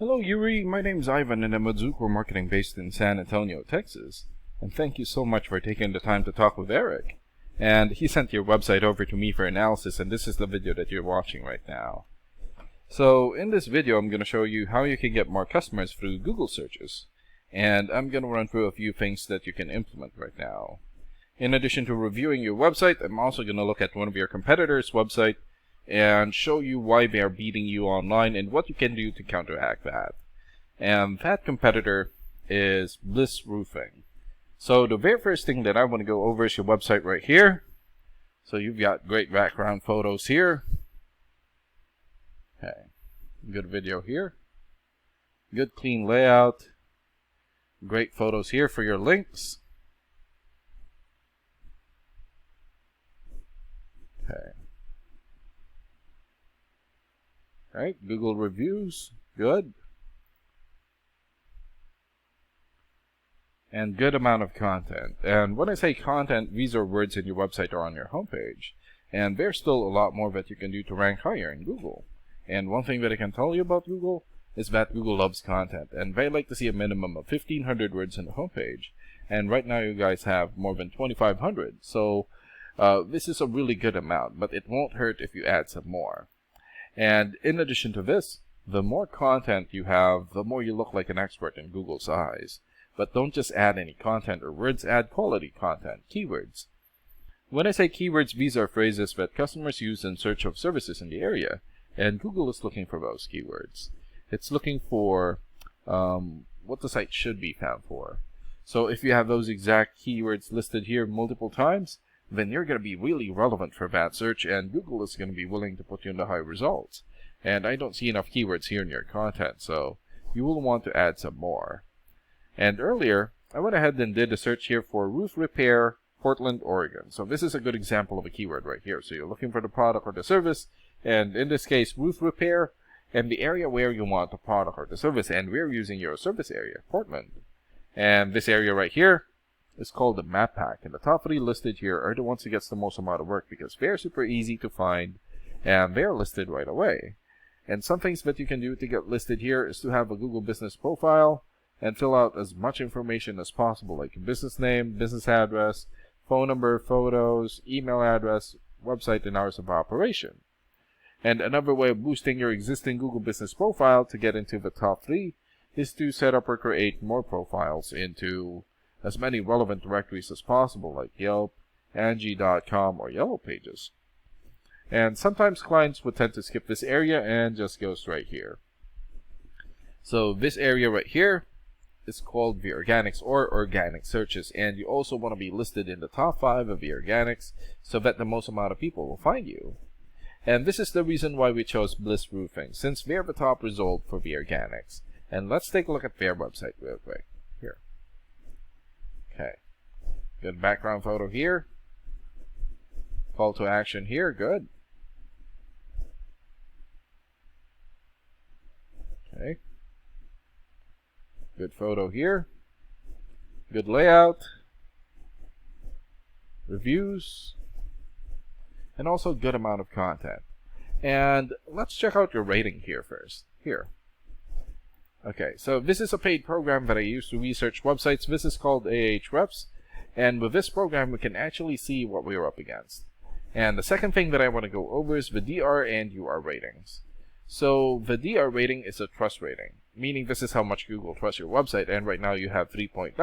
Hello Yuri, my name's Ivan and I'm with Zucor Marketing based in San Antonio, Texas. And thank you so much for taking the time to talk with Eric. And he sent your website over to me for analysis, and this is the video that you're watching right now. So in this video I'm going to show you how you can get more customers through Google searches. And I'm going to run through a few things that you can implement right now. In addition to reviewing your website, I'm also going to look at one of your competitors' website and show you why they are beating you online and what you can do to counteract that. And that competitor is Bliss Roofing. So the very first thing that I want to go over is your website right here. So you've got great background photos here. Okay, good video here. Good clean layout. Great photos here for your links. Okay. Alright, Google reviews, good. And good amount of content. And when I say content, these are words in your website or on your homepage. And there's still a lot more that you can do to rank higher in Google. And one thing that I can tell you about Google is that Google loves content. And they like to see a minimum of 1,500 words in the homepage. And right now you guys have more than 2,500. So this is a really good amount, but it won't hurt if you add some more. And in addition to this, the more content you have, the more you look like an expert in Google's eyes. But don't just add any content or words, add quality content, keywords. When I say keywords, these are phrases that customers use in search of services in the area, and Google is looking for those keywords. It's looking for what the site should be found for. So if you have those exact keywords listed here multiple times, then you're going to be really relevant for that search, and Google is going to be willing to put you in the high results. And I don't see enough keywords here in your content, so you will want to add some more. And earlier, I went ahead and did a search here for roof repair, Portland, Oregon. So this is a good example of a keyword right here. So you're looking for the product or the service, and in this case, roof repair, and the area where you want the product or the service, and we're using your service area, Portland. And this area right here is called the map pack, and the top 3 listed here are the ones that gets the most amount of work because they're super easy to find and they're listed right away. And some things that you can do to get listed here is to have a Google business profile and fill out as much information as possible, like business name, business address, phone number, photos, email address, website, and hours of operation. And another way of boosting your existing Google business profile to get into the top 3 is to set up or create more profiles into as many relevant directories as possible, like Yelp, Angie.com, or Yellow Pages. And sometimes clients would tend to skip this area and just go straight here. So this area right here is called the organics or organic searches, and you also want to be listed in the top 5 of the organics so that the most amount of people will find you. And this is the reason why we chose Bliss Roofing, since they're the top result for the organics. And let's take a look at their website real quick. Here. Okay, good background photo here. Call to action here, good. Okay, good photo here. Good layout. Reviews. And also good amount of content. And let's check out your rating here first. Here. Okay, so this is a paid program that I use to research websites. This is called Ahrefs, and with this program we can actually see what we're up against. And the second thing that I want to go over is the DR and UR ratings. So the DR rating is a trust rating, meaning this is how much Google trusts your website, and right now you have 3.9.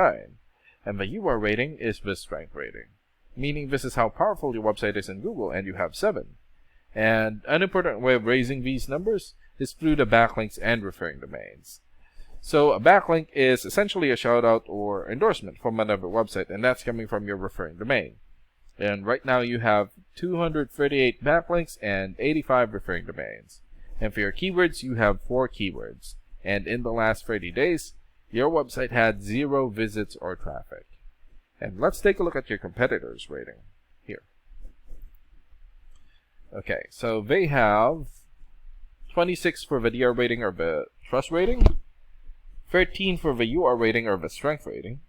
And the UR rating is the strength rating, meaning this is how powerful your website is in Google, and you have 7. And an important way of raising these numbers is through the backlinks and referring domains. So a backlink is essentially a shout out or endorsement from another website, and that's coming from your referring domain. And right now you have 238 backlinks and 85 referring domains. And for your keywords, you have 4 keywords. And in the last 30 days, your website had 0 visits or traffic. And let's take a look at your competitors' rating here. Okay, so they have 26 for the DR rating or the trust rating, 13 for the UR rating or the strength rating,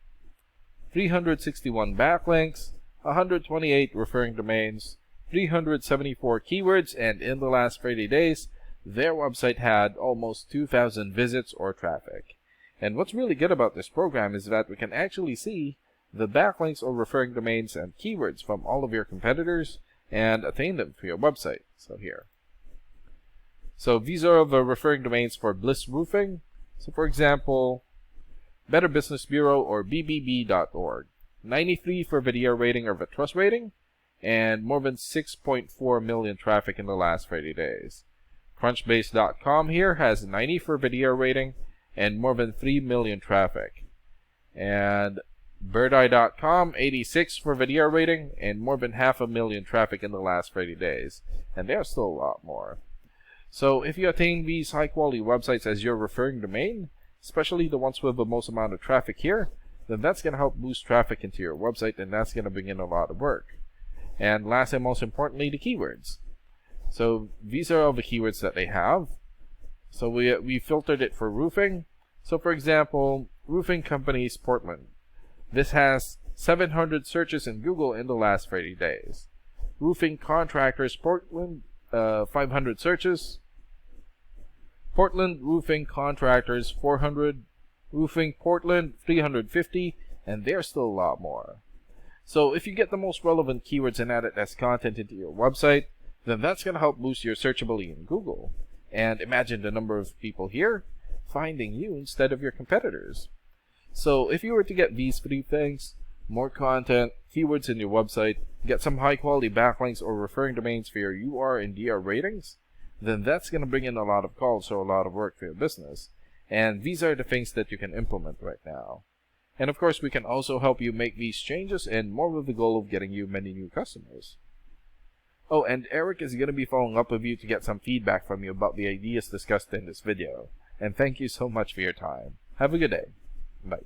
361 backlinks, 128 referring domains, 374 keywords, and in the last 30 days, their website had almost 2,000 visits or traffic. And what's really good about this program is that we can actually see the backlinks or referring domains and keywords from all of your competitors and attain them for your website. So here. So these are the referring domains for Bliss Roofing. So for example, Better Business Bureau or bbb.org. 93 for video rating or the trust rating, and more than 6.4 million traffic in the last 30 days. Crunchbase.com here has 90 for video rating and more than 3 million traffic. And Birdeye.com, 86 for video rating and more than 500,000 traffic in the last 30 days. And there's still a lot more. So if you attain these high quality websites as your referring domain, especially the ones with the most amount of traffic here, then that's going to help boost traffic into your website, and that's going to bring in a lot of work. And last and most importantly, the keywords. So these are all the keywords that they have. So we filtered it for roofing. So for example, roofing companies Portland. This has 700 searches in Google in the last 30 days. Roofing contractors Portland, 500 searches. Portland roofing contractors 400. Roofing Portland 350, and there's still a lot more. So if you get the most relevant keywords and add it as content into your website, then that's going to help boost your searchability in Google. And imagine the number of people here finding you instead of your competitors. So if you were to get these 3 things, more content, keywords in your website, get some high quality backlinks or referring domains for your UR and DR ratings, then that's going to bring in a lot of calls or a lot of work for your business. And these are the things that you can implement right now. And of course, we can also help you make these changes and more with the goal of getting you many new customers. Oh, and Eric is going to be following up with you to get some feedback from you about the ideas discussed in this video. And thank you so much for your time. Have a good day. Bye.